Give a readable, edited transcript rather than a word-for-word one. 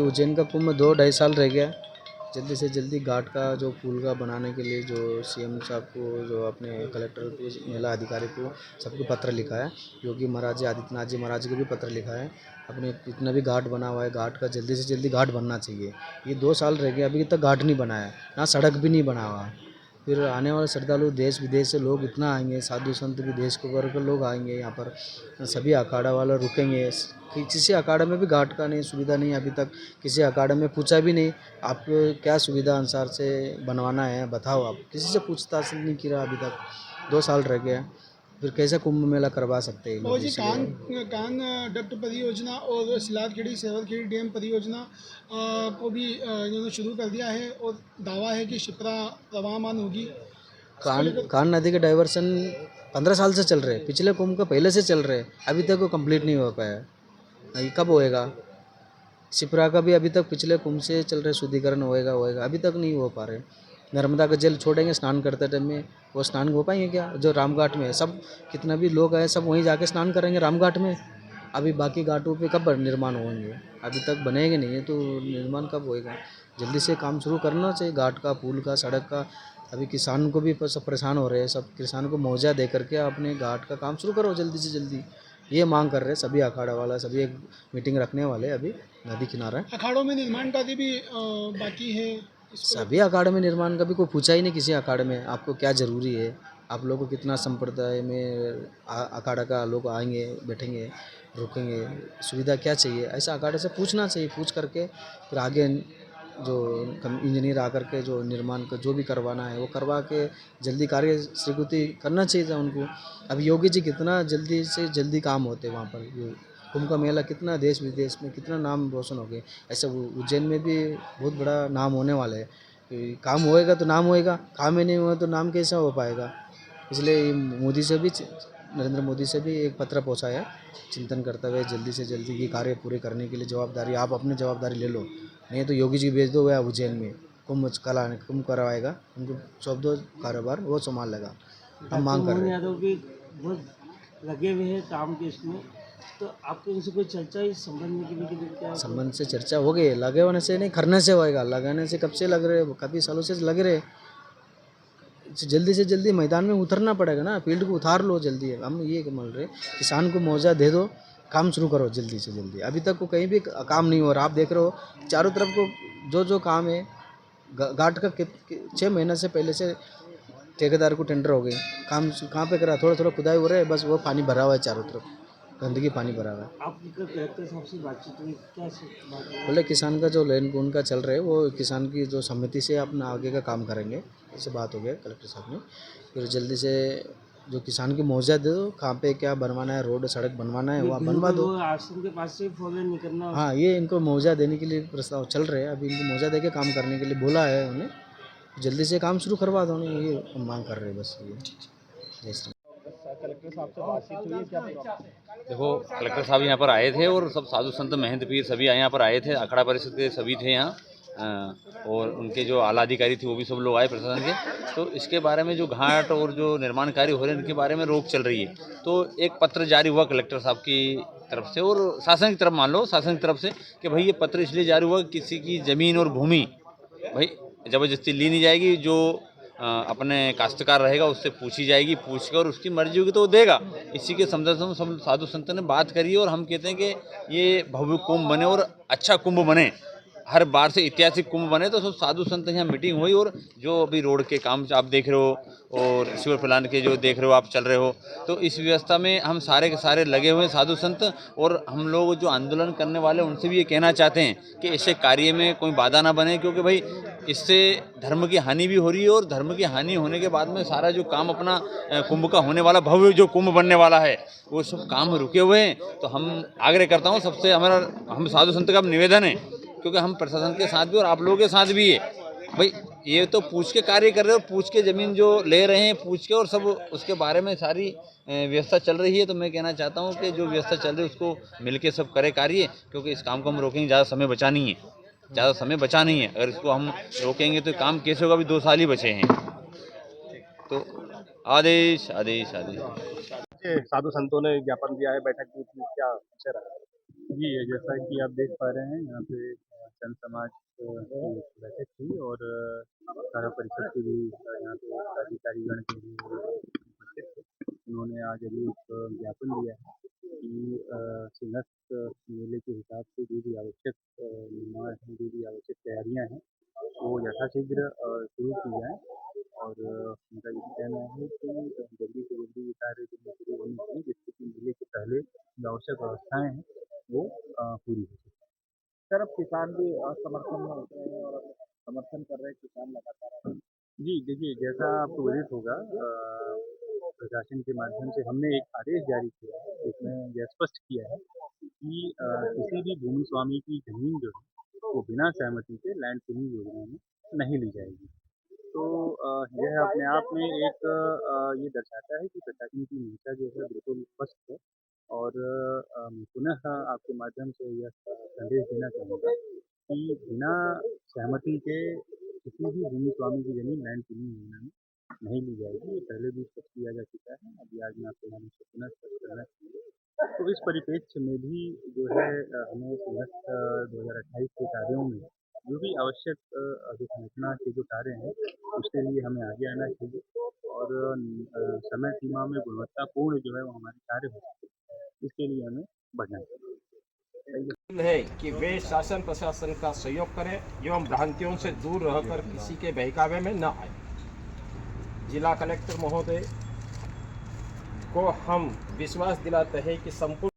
उज्जैन का कुंभ 2-2.5 साल रह गया। जल्दी से जल्दी घाट का जो पुल का बनाने के लिए जो सीएम साहब को, जो अपने कलेक्टर को, मेला अधिकारी को सबको पत्र लिखा है। योगी महाराज जी, आदित्यनाथ जी महाराज को भी पत्र लिखा है। अपने जितना भी घाट बना हुआ है, घाट का जल्दी से जल्दी घाट बनना चाहिए। ये 2 साल रह गए, अभी तक घाट नहीं बना है, ना सड़क भी नहीं बना हुआ। फिर आने वाले श्रद्धालु देश विदेश से लोग इतना आएंगे, साधु संत भी देश को भर कर लोग आएंगे यहाँ पर। सभी अखाड़ा वाले रुकेंगे। किसी अखाड़ा में भी घाट का नहीं सुविधा नहीं, अभी तक किसी अखाड़ा में पूछा भी नहीं आपको क्या सुविधा अनुसार से बनवाना है बताओ। आप किसी से पूछताछ नहीं किया अभी तक। 2 साल रह गया, फिर कैसे कुंभ मेला करवा सकते हैं और लोग। जी इसलिए कान डक्ट परियोजना और सिलादखेड़ी सेवलखेड़ी डैम परियोजना को भी इन्होंने शुरू कर दिया है और दावा है कि शिप्रा प्रवाहमान होगी। इसको लेकर कान नदी के डाइवर्सन 15 साल से चल रहे हैं, पिछले कुंभ का पहले से चल रहे हैं, अभी तक वो कंप्लीट नहीं हो पाया। ये कब होएगा? शिप्रा का भी अभी तक पिछले कुंभ से चल रहे, शुद्धिकरण होएगा, अभी तक नहीं हो पा रहे। नर्मदा का जल छोड़ेंगे स्नान करते टाइम में, वो स्नान हो पाएंगे क्या? जो रामघाट में है, सब कितना भी लोग आए सब वहीं जाके स्नान करेंगे रामघाट में। अभी बाकी घाटों पे कब निर्माण होंगे? अभी तक बनेंगे नहीं है, तो निर्माण कब होएगा? जल्दी से काम शुरू करना चाहिए, घाट का, पुल का, सड़क का। अभी किसान को भी सब परेशान हो रहे हैं, सब किसान को मुआवजा दे करके अपने घाट का काम शुरू करो जल्दी से जल्दी। ये मांग कर रहे हैं सभी अखाड़ा वाला, सभी एक मीटिंग रखने वाले अभी नदी किनारा। अखाड़ों में निर्माण कार्य भी बाकी है। इसको सभी अखाड़े में निर्माण का भी कोई पूछा ही नहीं किसी अखाड़े में आपको क्या ज़रूरी है, आप लोगों को कितना संप्रदाय में अखाड़ा का लोग आएंगे, बैठेंगे, रुकेंगे, सुविधा क्या चाहिए, ऐसा अखाड़े से पूछना चाहिए। पूछ करके फिर आगे जो इंजीनियर आकर के जो निर्माण का जो भी करवाना है वो करवा के जल्दी कार्य स्वीकृति करना चाहिए था उनको। अब योगी जी कितना जल्दी से जल्दी काम होते वहाँ पर। कुंभ का मेला कितना देश विदेश में कितना नाम रोशन हो गए, ऐसा उज्जैन में भी बहुत बड़ा नाम होने वाला है। काम होएगा तो नाम होएगा, काम ही नहीं हुआ तो नाम कैसा हो पाएगा? इसलिए मोदी से भी, नरेंद्र मोदी से भी एक पत्र पहुंचाया, चिंतन करते हुए जल्दी से जल्दी ये कार्य पूरे करने के लिए जवाबदारी आप अपनी जवाबदारी ले लो, नहीं तो योगी जी भेज दो वह उज्जैन में कुंभ करवाएगा, उनको सौंप दो कारोबार, वो संभाल लेगा। हम मांग कर रहे हैं। यादव भी बहुत लगे हुए हैं काम के इसमें, तो आपको इनसे कोई चर्चा इस संबंध में की कि क्या संबंध से चर्चा हो गई, लगे होने से नहीं, करने से होएगा। लगाने से कब से लग रहे, काफ़ी सालों से लग रहे। जल्दी से जल्दी मैदान में उतरना पड़ेगा ना, फील्ड को उतार लो जल्दी। हम ये बोल रहे, किसान को मुआवजा दे दो, काम शुरू करो जल्दी से जल्दी। अभी तक को कहीं भी काम नहीं हो रहा, आप देख रहे हो चारों तरफ को जो काम है। घाट का 6 महीने से पहले से ठेकेदार को टेंडर हो गई, काम कहाँ पे करा? थोड़ा थोड़ा खुदाई हो रहा है बस, वो पानी भरा हुआ है चारों तरफ, गंदगी पानी भरा हुआ है। आपकी कलेक्टर साहब से बातचीत हुई, क्या बात हुई? बोले किसान का जो लैंड उनका चल रहा है वो किसान की जो समिति से अपना आगे का काम करेंगे, इससे बात हो गया कलेक्टर साहब ने। फिर जल्दी से जो किसान की मुआवजा दे दो, कहाँ पे क्या बनवाना है, रोड सड़क बनवाना है वो बनवा दो। आश्रम के पास से फॉलो नहीं करना। हाँ, ये इनको मुआवजा देने के लिए प्रस्ताव चल रहे हैं, अभी इनको मुआवजा दे के काम करने के लिए बोला है उन्हें, जल्दी से काम शुरू करवा दो उन्हें, ये हम मांग कर रहे हैं बस। ये जय श्री कलेक्टर साहब से बातचीत हुई है क्या? देखो, कलेक्टर साहब यहाँ पर आए थे और सब साधु संत महंत पीर सभी यहाँ पर आए थे, अखाड़ा परिषद के सभी थे यहाँ, और उनके जो आला अधिकारी थे वो भी सब लोग आए प्रशासन के। तो इसके बारे में जो घाट और जो निर्माण कार्य हो रहे हैं इनके बारे में रोक चल रही है। तो एक पत्र जारी हुआ कलेक्टर साहब की तरफ से और शासन की तरफ, मान लो शासन की तरफ से, कि भाई ये पत्र इसलिए जारी हुआ कि किसी की ज़मीन और भूमि भाई ज़बरदस्ती ली नहीं जाएगी। जो अपने काश्तकार रहेगा उससे पूछी जाएगी, पूछ कर उसकी मर्जी होगी तो वो देगा। इसी के समझौते में सब साधु संतों ने बात करी और हम कहते हैं कि ये भव्य कुंभ बने और अच्छा कुंभ बने, हर बार से ऐतिहासिक कुंभ बने। तो सब साधु संत यहाँ मीटिंग हुई और जो अभी रोड के काम आप देख रहे हो और सीवर प्लांट के जो देख रहे हो आप चल रहे हो, तो इस व्यवस्था में हम सारे के सारे लगे हुए हैं साधु संत। और हम लोग जो आंदोलन करने वाले उनसे भी ये कहना चाहते हैं कि ऐसे कार्य में कोई बाधा ना बने, क्योंकि भाई इससे धर्म की हानि भी हो रही है और धर्म की हानि होने के बाद में सारा जो काम अपना कुंभ का होने वाला, भव्य जो कुंभ बनने वाला है, वो सब काम रुके हुए हैं। तो हम आग्रह करता हूँ सबसे, हम साधु संत का निवेदन है, क्योंकि हम प्रशासन के साथ भी और आप लोगों के साथ भी है भाई, ये तो पूछ के कार्य कर रहे हो, पूछ के ज़मीन जो ले रहे हैं पूछ के, और सब उसके बारे में सारी व्यवस्था चल रही है। तो मैं कहना चाहता हूँ कि जो व्यवस्था चल रही है उसको मिलके सब करे कार्य, क्योंकि इस काम को हम रोकेंगे, ज़्यादा समय बचा नहीं है, ज़्यादा समय बचा नहीं है। अगर इसको हम रोकेंगे तो काम कैसे होगा? अभी 2 साल ही बचे हैं। तो आदेश आदेश आदेश। साधु संतों ने ज्ञापन दिया है, बैठक की थी, क्या विषय रहा? जी, जैसा कि आप देख पा रहे हैं यहाँ पे संत समाज की एक बैठक थी और अखाड़ा परिषद के भी यहाँ पे अधिकारीगण के भी उपस्थित थे। उन्होंने आज अभी एक ज्ञापन दिया है कि सिंहस्थ मेले के हिसाब से जो भी आवश्यक निर्माण हैं, जो भी आवश्यक तैयारियाँ हैं, वो यथाशीघ्र शुरू की जाएँ और उनका ये कहना है कि जल्दी से जल्दी ये कार्य जो है शुरू होनी चाहिए, जिससे कि मेले के पहले जो आवश्यक व्यवस्थाएँ हैं वो पूरी हो सकें। सर, अब किसान भी समर्थन में उतरे हैं और समर्थन कर रहे हैं किसान लगातार। जी, देखिए जैसा आपको विदित होगा प्रशासन के माध्यम से हमने एक आदेश जारी किया है, जिसमें यह स्पष्ट किया है कि किसी भी भूमि स्वामी की ज़मीन जो है वो बिना सहमति के लैंड पूलिंग योजना में नहीं ली जाएगी। तो यह अपने आप में एक ये दर्शाता है कि प्रशासन की मंशा जो है बिल्कुल स्पष्ट है और मैं पुनः आपके माध्यम से यह संदेश देना चाहूँगा कि बिना सहमति के किसी भी भूमि स्वामी की ज़मीन लैंड पूलिंग योजना में नहीं ली जाएगी। ये पहले भी स्पष्ट किया जा चुका है, अभी आज मैं आपके माध्यम से पुनः स्पष्ट करना चाहूँगा। तो इस परिप्रेक्ष्य में भी जो है हमें सिंहस्थ 2028 के कार्यों में जो भी आवश्यक अधोसंरचना के जो कार्य हैं उसके लिए हमें आगे आना चाहिए और समय सीमा में गुणवत्तापूर्ण जो है वो हमारे कार्य हो सके, इसके लिए हमें बढ़ना चाहिए। है कि वे शासन प्रशासन का सहयोग करें एवं भ्रांतियों से दूर रहकर किसी के बहकावे में न आए। जिला कलेक्टर महोदय को हम विश्वास दिलाते हैं कि संपूर्ण